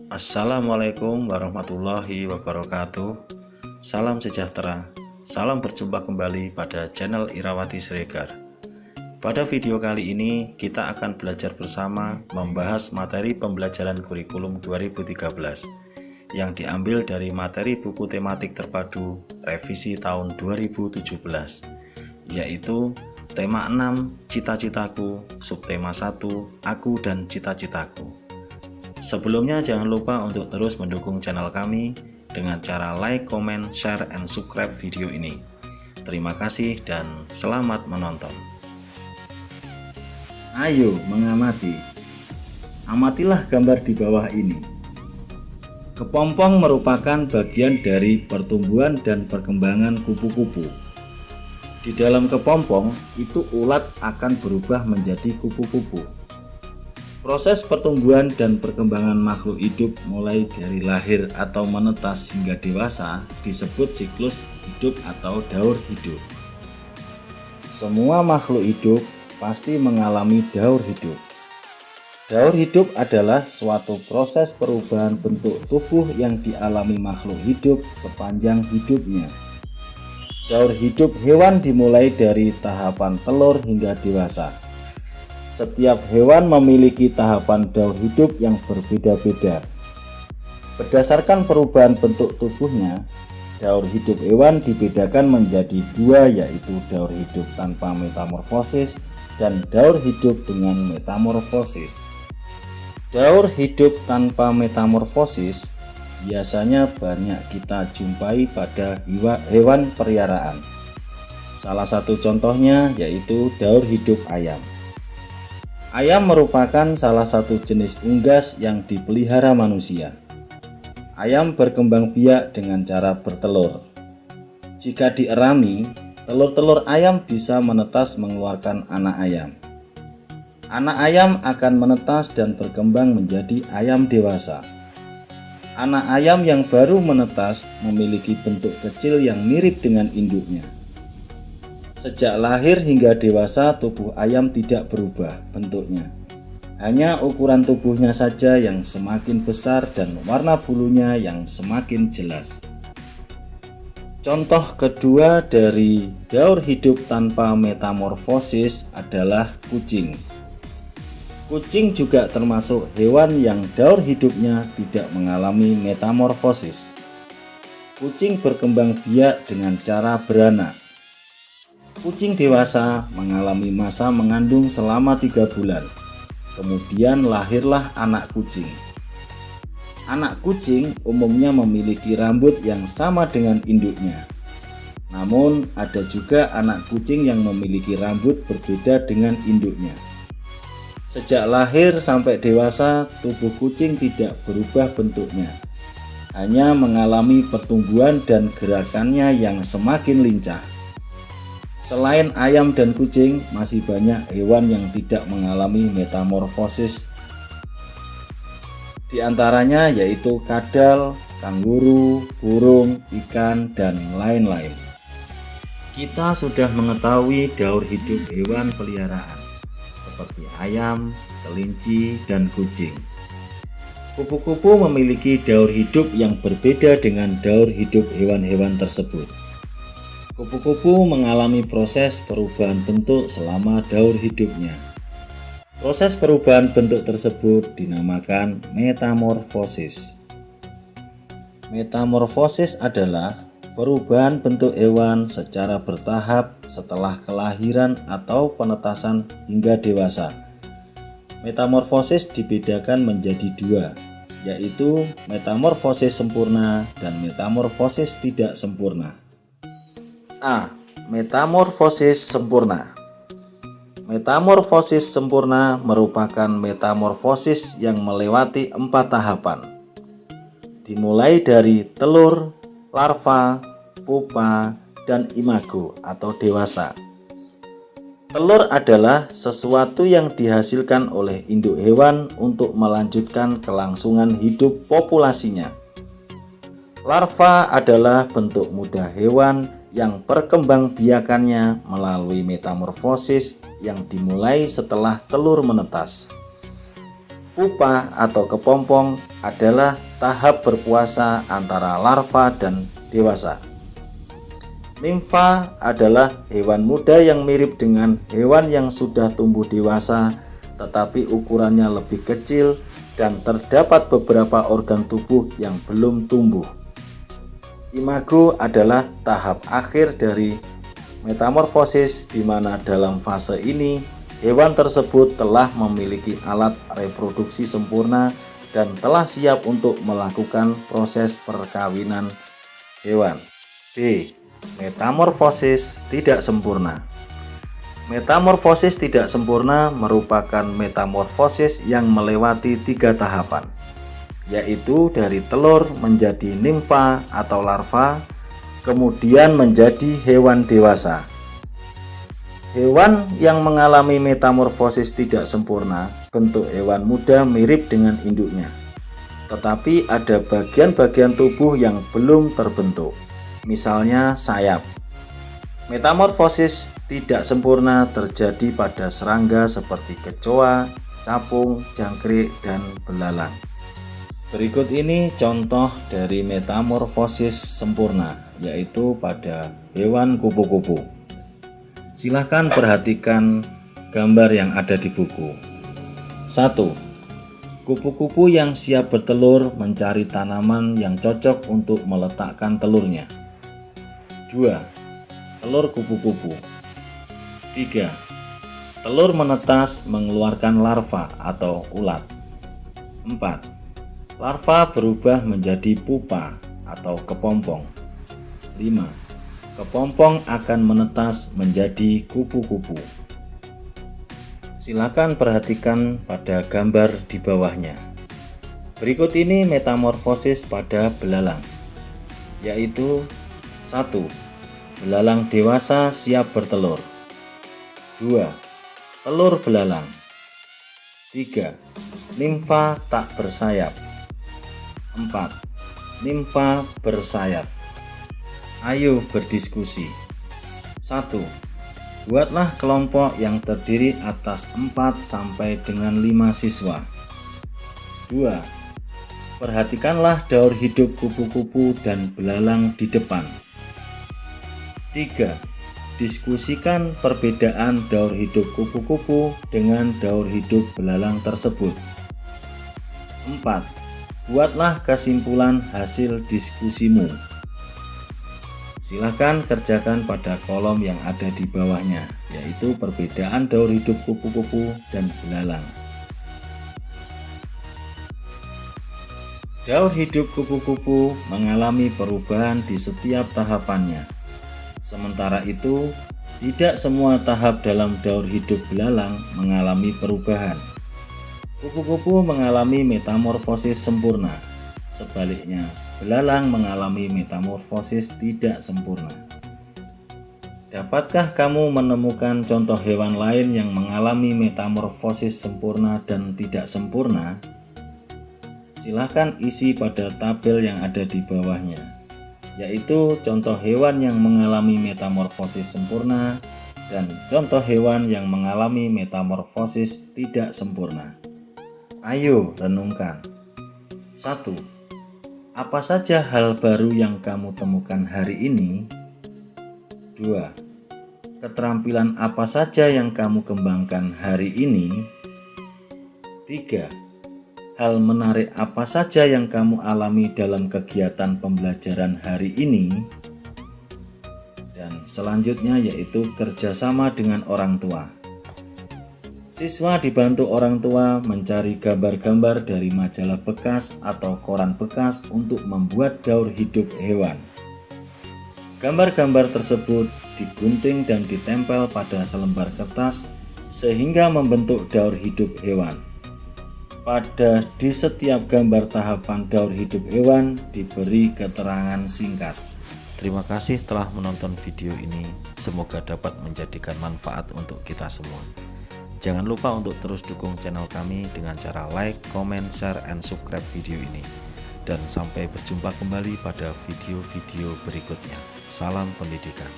Assalamualaikum warahmatullahi wabarakatuh. Salam sejahtera. Salam berjumpa kembali pada channel Irawati Siregar. Pada video kali ini kita akan belajar bersama membahas materi pembelajaran kurikulum 2013 yang diambil dari materi buku tematik terpadu revisi tahun 2017, yaitu tema 6 Cita-citaku, subtema 1 Aku dan Cita-citaku. Sebelumnya jangan lupa untuk terus mendukung channel kami dengan cara like, comment, share, and subscribe video ini. Terima kasih dan selamat menonton. Ayo mengamati. Amatilah gambar di bawah ini. Kepompong merupakan bagian dari pertumbuhan dan perkembangan kupu-kupu. Di dalam kepompong itu ulat akan berubah menjadi kupu-kupu. Proses pertumbuhan dan perkembangan makhluk hidup mulai dari lahir atau menetas hingga dewasa disebut siklus hidup atau daur hidup. Semua makhluk hidup pasti mengalami daur hidup. Daur hidup adalah suatu proses perubahan bentuk tubuh yang dialami makhluk hidup sepanjang hidupnya. Daur hidup hewan dimulai dari tahapan telur hingga dewasa. Setiap hewan memiliki tahapan daur hidup yang berbeda-beda. Berdasarkan perubahan bentuk tubuhnya, daur hidup hewan dibedakan menjadi dua, yaitu daur hidup tanpa metamorfosis dan daur hidup dengan metamorfosis. Daur hidup tanpa metamorfosis biasanya banyak kita jumpai pada hewan peliharaan. Salah satu contohnya yaitu daur hidup ayam. Ayam merupakan salah satu jenis unggas yang dipelihara manusia. Ayam berkembang biak dengan cara bertelur. Jika dierami, telur-telur ayam bisa menetas mengeluarkan anak ayam. Anak ayam akan menetas dan berkembang menjadi ayam dewasa. Anak ayam yang baru menetas memiliki bentuk kecil yang mirip dengan induknya. Sejak lahir hingga dewasa, tubuh ayam tidak berubah bentuknya. Hanya ukuran tubuhnya saja yang semakin besar dan warna bulunya yang semakin jelas. Contoh kedua dari daur hidup tanpa metamorfosis adalah kucing. Kucing juga termasuk hewan yang daur hidupnya tidak mengalami metamorfosis. Kucing berkembang biak dengan cara beranak. Kucing dewasa mengalami masa mengandung selama 3 bulan. Kemudian lahirlah anak kucing. Anak kucing umumnya memiliki rambut yang sama dengan induknya. Namun ada juga anak kucing yang memiliki rambut berbeda dengan induknya. Sejak lahir sampai dewasa, tubuh kucing tidak berubah bentuknya. Hanya mengalami pertumbuhan dan gerakannya yang semakin lincah. Selain ayam dan kucing, masih banyak hewan yang tidak mengalami metamorfosis. Di antaranya yaitu kadal, kanguru, burung, ikan, dan lain-lain. Kita sudah mengetahui daur hidup hewan peliharaan seperti ayam, kelinci, dan kucing. Kupu-kupu memiliki daur hidup yang berbeda dengan daur hidup hewan-hewan tersebut. Kupu-kupu mengalami proses perubahan bentuk selama daur hidupnya. Proses perubahan bentuk tersebut dinamakan metamorfosis. Metamorfosis adalah perubahan bentuk hewan secara bertahap setelah kelahiran atau penetasan hingga dewasa. Metamorfosis dibedakan menjadi dua, yaitu metamorfosis sempurna dan metamorfosis tidak sempurna. A. Metamorfosis sempurna. Metamorfosis sempurna merupakan metamorfosis yang melewati 4 tahapan. Dimulai dari telur, larva, pupa, dan imago atau dewasa. Telur adalah sesuatu yang dihasilkan oleh induk hewan untuk melanjutkan kelangsungan hidup populasinya. Larva adalah bentuk muda hewan yang perkembangbiakannya melalui metamorfosis yang dimulai setelah telur menetas. Pupa atau kepompong adalah tahap berpuasa antara larva dan dewasa. Nimfa adalah hewan muda yang mirip dengan hewan yang sudah tumbuh dewasa, tetapi ukurannya lebih kecil dan terdapat beberapa organ tubuh yang belum tumbuh. Imago adalah tahap akhir dari metamorfosis, di mana dalam fase ini hewan tersebut telah memiliki alat reproduksi sempurna dan telah siap untuk melakukan proses perkawinan hewan. B. Metamorfosis tidak sempurna. Metamorfosis tidak sempurna merupakan metamorfosis yang melewati 3 tahapan, yaitu dari telur menjadi nimfa atau larva, kemudian menjadi hewan dewasa. Hewan yang mengalami metamorfosis tidak sempurna, bentuk hewan muda mirip dengan induknya, tetapi ada bagian-bagian tubuh yang belum terbentuk, misalnya sayap. Metamorfosis tidak sempurna terjadi pada serangga seperti kecoa, capung, jangkrik, dan belalang. Berikut ini contoh dari metamorfosis sempurna, yaitu pada hewan kupu-kupu. Silahkan perhatikan gambar yang ada di buku. 1. Kupu-kupu yang siap bertelur mencari tanaman yang cocok untuk meletakkan telurnya. 2. Telur kupu-kupu. 3. Telur menetas mengeluarkan larva atau ulat. 4. Larva berubah menjadi pupa atau kepompong. 5. Kepompong akan menetas menjadi kupu-kupu. Silakan perhatikan pada gambar di bawahnya. Berikut ini metamorfosis pada belalang, yaitu 1. Belalang dewasa siap bertelur. 2. Telur belalang. 3. Nimfa tak bersayap. 4. Nimfa bersayap. Ayo berdiskusi. 1. Buatlah kelompok yang terdiri atas 4 sampai dengan 5 siswa. 2. Perhatikanlah daur hidup kupu-kupu dan belalang di depan. 3. Diskusikan perbedaan daur hidup kupu-kupu dengan daur hidup belalang tersebut. 4. Buatlah kesimpulan hasil diskusimu. Silakan kerjakan pada kolom yang ada di bawahnya, yaitu perbedaan daur hidup kupu-kupu dan belalang. Daur hidup kupu-kupu mengalami perubahan di setiap tahapannya. Sementara itu, tidak semua tahap dalam daur hidup belalang mengalami perubahan. Kupu-kupu mengalami metamorfosis sempurna. Sebaliknya, belalang mengalami metamorfosis tidak sempurna. Dapatkah kamu menemukan contoh hewan lain yang mengalami metamorfosis sempurna dan tidak sempurna? Silahkan isi pada tabel yang ada di bawahnya, yaitu contoh hewan yang mengalami metamorfosis sempurna dan contoh hewan yang mengalami metamorfosis tidak sempurna. Ayo renungkan. 1. Apa saja hal baru yang kamu temukan hari ini? 2. Keterampilan apa saja yang kamu kembangkan hari ini? 3. Hal menarik apa saja yang kamu alami dalam kegiatan pembelajaran hari ini? Dan selanjutnya yaitu kerjasama dengan orang tua. Siswa dibantu orang tua mencari gambar-gambar dari majalah bekas atau koran bekas untuk membuat daur hidup hewan. Gambar-gambar tersebut digunting dan ditempel pada selembar kertas sehingga membentuk daur hidup hewan. Di setiap gambar tahapan daur hidup hewan diberi keterangan singkat. Terima kasih telah menonton video ini. Semoga dapat menjadikan manfaat untuk kita semua. Jangan lupa untuk terus dukung channel kami dengan cara like, comment, share, and subscribe video ini. Dan sampai berjumpa kembali pada video-video berikutnya. Salam pendidikan.